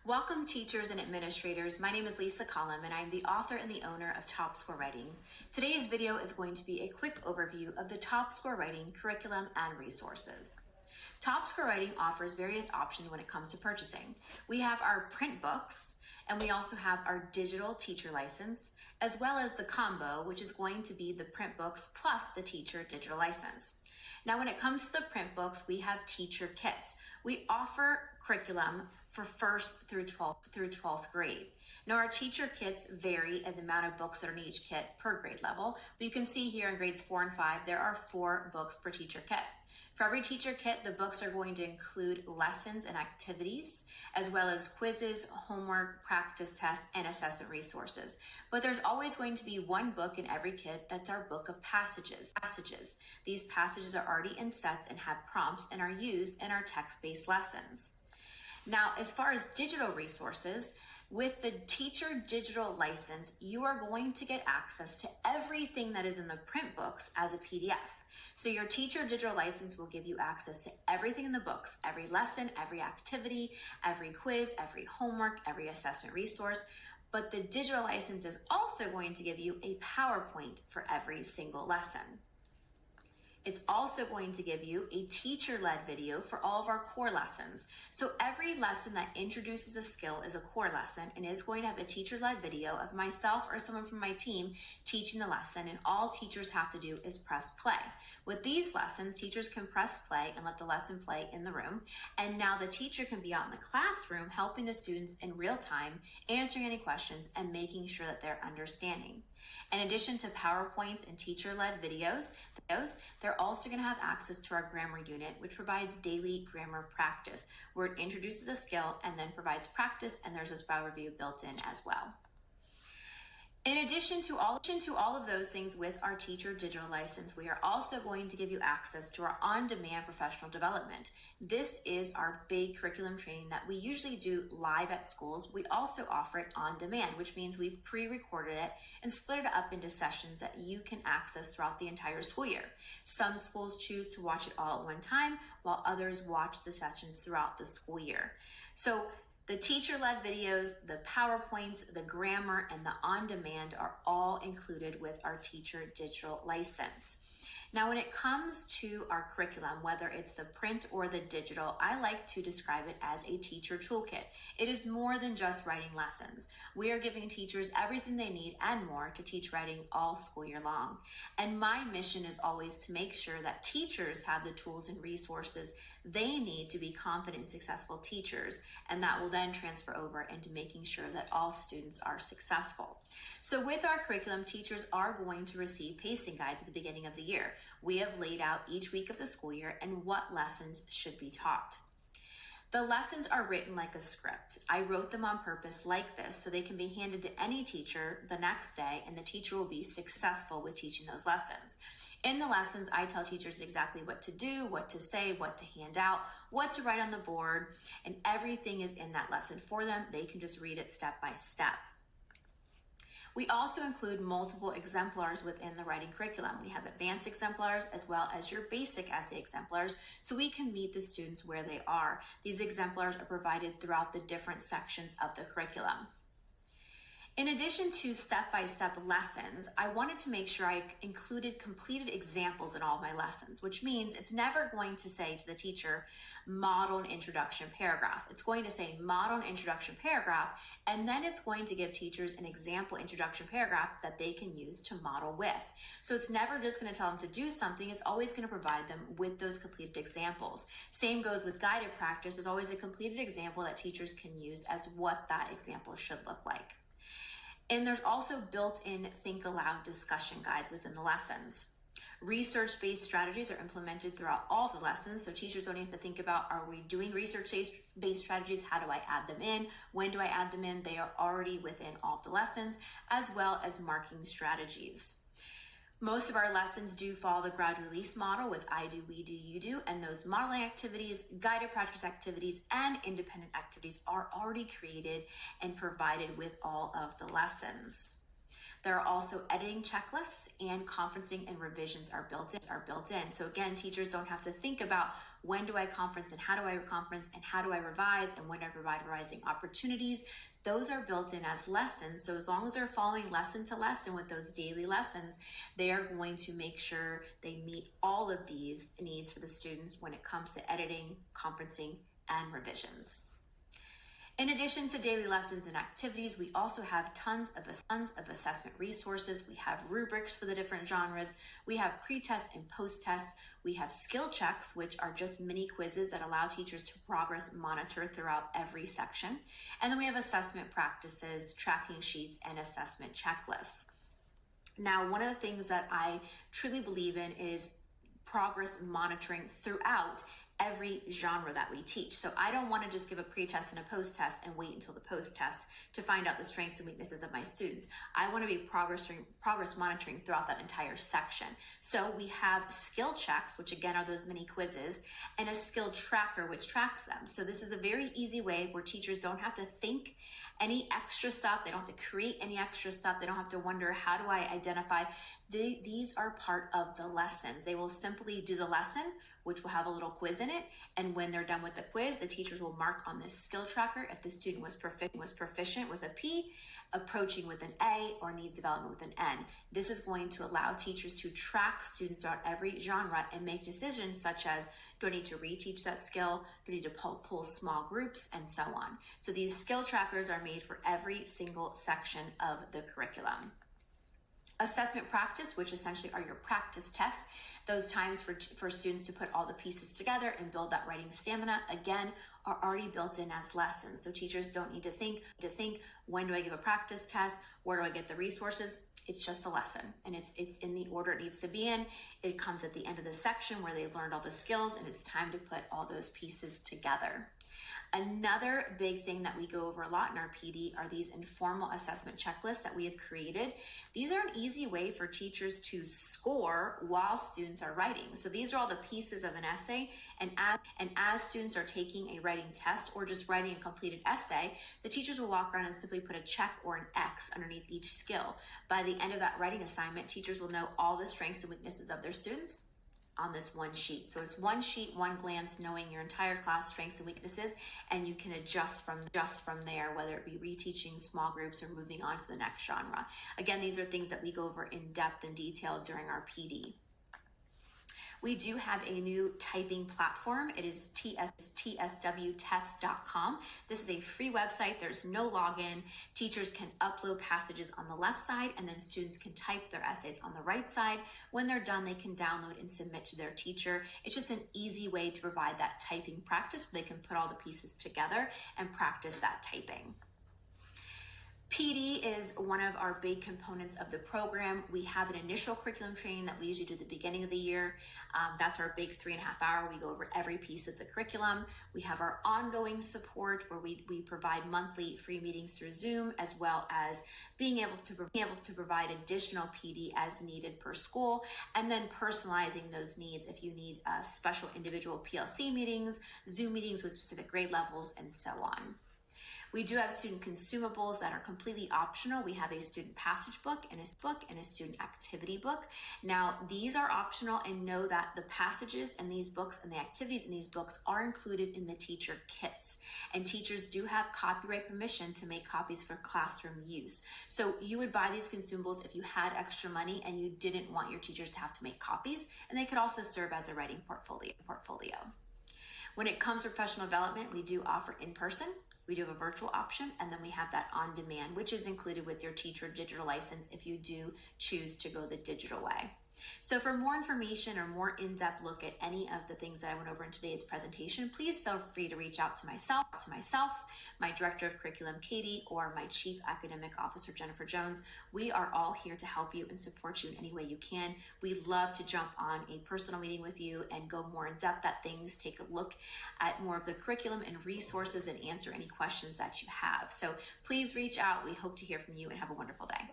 Welcome teachers and administrators. My name is Lisa Collum and I'm the author and the owner of Top Score Writing. Today's video is going to be a quick overview of the Top Score Writing curriculum and resources. Top Score Writing offers various options when it comes to purchasing. We have our print books and we also have our digital teacher license, as well as the combo, which is going to be the print books plus the teacher digital license. Now, when it comes to the print books, we have teacher kits. We offer curriculum for 1st through 12th grade. Now, our teacher kits vary in the amount of books that are in each kit per grade level, but you can see here in grades 4 and 5, there are 4 books per teacher kit. For every teacher kit, the books are going to include lessons and activities, as well as quizzes, homework, practice tests, and assessment resources. But there's always going to be one book in every kit that's our book of passages. These passages are already in sets and have prompts and are used in our text-based lessons. Now, as far as digital resources, with the teacher digital license, you are going to get access to everything that is in the print books as a PDF. So your teacher digital license will give you access to everything in the books, every lesson, every activity, every quiz, every homework, every assessment resource. But the digital license is also going to give you a PowerPoint for every single lesson. It's also going to give you a teacher-led video for all of our core lessons. So every lesson that introduces a skill is a core lesson and is going to have a teacher-led video of myself or someone from my team teaching the lesson, and all teachers have to do is press play. With these lessons, teachers can press play and let the lesson play in the room, and now the teacher can be out in the classroom helping the students in real time, answering any questions and making sure that they're understanding. In addition to PowerPoints and teacher-led videos, they're also going to have access to our grammar unit, which provides daily grammar practice, where it introduces a skill and then provides practice, and there's a spell review built in as well. In addition to all of those things with our teacher digital license, we are also going to give you access to our on-demand professional development. This is our big curriculum training that we usually do live at schools. We also offer it on demand, which means we've pre-recorded it and split it up into sessions that you can access throughout the entire school year. Some schools choose to watch it all at one time, while others watch the sessions throughout the school year. So the teacher-led videos, the PowerPoints, the grammar, and the on-demand are all included with our teacher digital license. Now, when it comes to our curriculum, whether it's the print or the digital, I like to describe it as a teacher toolkit. It is more than just writing lessons. We are giving teachers everything they need and more to teach writing all school year long. And my mission is always to make sure that teachers have the tools and resources they need to be confident and successful teachers, and that will then transfer over into making sure that all students are successful. So with our curriculum, teachers are going to receive pacing guides at the beginning of the year. We have laid out each week of the school year and what lessons should be taught. The lessons are written like a script. I wrote them on purpose like this so they can be handed to any teacher the next day, and the teacher will be successful with teaching those lessons. In the lessons, I tell teachers exactly what to do, what to say, what to hand out, what to write on the board, and everything is in that lesson for them. They can just read it step by step. We also include multiple exemplars within the writing curriculum. We have advanced exemplars as well as your basic essay exemplars, so we can meet the students where they are. These exemplars are provided throughout the different sections of the curriculum. In addition to step-by-step lessons, I wanted to make sure I included completed examples in all of my lessons, which means it's never going to say to the teacher, model an introduction paragraph. It's going to say model an introduction paragraph, and then it's going to give teachers an example introduction paragraph that they can use to model with. So it's never just going to tell them to do something, it's always going to provide them with those completed examples. Same goes with guided practice. There's always a completed example that teachers can use as what that example should look like. And there's also built-in think aloud discussion guides within the lessons. Research-based strategies are implemented throughout all the lessons, so teachers don't have to think about, are we doing research-based strategies? How do I add them in? When do I add them in? They are already within all of the lessons, as well as marking strategies. Most of our lessons do follow the gradual release model with I do, we do, you do, and those modeling activities, guided practice activities, and independent activities are already created and provided with all of the lessons. There are also editing checklists, and conferencing and revisions are built in. So again, teachers don't have to think about when do I conference and how do I conference and how do I revise and when I provide revising opportunities. Those are built in as lessons. So as long as they're following lesson to lesson with those daily lessons, they are going to make sure they meet all of these needs for the students when it comes to editing, conferencing, and revisions. In addition to daily lessons and activities, we also have tons of assessment resources. We have rubrics for the different genres. We have pre-tests and post-tests. We have skill checks, which are just mini quizzes that allow teachers to progress monitor throughout every section. And then we have assessment practices, tracking sheets, and assessment checklists. Now, one of the things that I truly believe in is progress monitoring throughout every genre that we teach. So I don't want to just give a pre-test and a post-test and wait until the post-test to find out the strengths and weaknesses of my students. I want to be progress monitoring throughout that entire section. So we have skill checks, which again are those mini quizzes, and a skill tracker, which tracks them. So this is a very easy way where teachers don't have to think any extra stuff. They don't have to create any extra stuff. They don't have to wonder, how do I identify? These are part of the lessons. They will simply do the lesson, which will have a little quiz in it. And when they're done with the quiz, the teachers will mark on this skill tracker if the student was proficient with a P, approaching with an A, or needs development with an N. This is going to allow teachers to track students throughout every genre and make decisions such as, do I need to reteach that skill? Do I need to pull small groups, and so on? So these skill trackers are made for every single section of the curriculum. Assessment practice, which essentially are your practice tests, those times for students to put all the pieces together and build that writing stamina, again, are already built in as lessons. So teachers don't need to think, when do I give a practice test? Where do I get the resources? It's just a lesson, and it's in the order it needs to be in. It comes at the end of the section where they've learned all the skills, and it's time to put all those pieces together. Another big thing that we go over a lot in our PD are these informal assessment checklists that we have created. These are an easy way for teachers to score while students are writing. So these are all the pieces of an essay, and as students are taking a writing test or just writing a completed essay, the teachers will walk around and simply put a check or an X underneath each skill. By the end of that writing assignment, teachers will know all the strengths and weaknesses of their students on this one sheet. So it's one sheet, one glance, knowing your entire class strengths and weaknesses, and you can adjust from there, whether it be reteaching small groups or moving on to the next genre. Again, these are things that we go over in depth and detail during our PD. We do have a new typing platform. It is tswtest.com. This is a free website. There's no login. Teachers can upload passages on the left side, and then students can type their essays on the right side. When they're done, they can download and submit to their teacher. It's just an easy way to provide that typing practice where they can put all the pieces together and practice that typing. PD is one of our big components of the program. We have an initial curriculum training that we usually do at the beginning of the year. That's our big 3.5 hour. We go over every piece of the curriculum. We have our ongoing support where we provide monthly free meetings through Zoom, as well as being able to provide additional PD as needed per school, and then personalizing those needs if you need special individual PLC meetings, Zoom meetings with specific grade levels, and so on. We do have student consumables that are completely optional. We have a student passage book and a student activity book. Now, these are optional, and know that the passages in these books and the activities in these books are included in the teacher kits. And teachers do have copyright permission to make copies for classroom use. So you would buy these consumables if you had extra money and you didn't want your teachers to have to make copies, and they could also serve as a writing portfolio. When it comes to professional development, we do offer in-person. We do have a virtual option, and then we have that on demand, which is included with your teacher digital license if you do choose to go the digital way. So for more information or more in-depth look at any of the things that I went over in today's presentation, please feel free to reach out to myself, my Director of Curriculum, Katie, or my Chief Academic Officer, Jennifer Jones. We are all here to help you and support you in any way you can. We'd love to jump on a personal meeting with you and go more in depth at things, take a look at more of the curriculum and resources, and answer any questions that you have. So please reach out. We hope to hear from you, and have a wonderful day.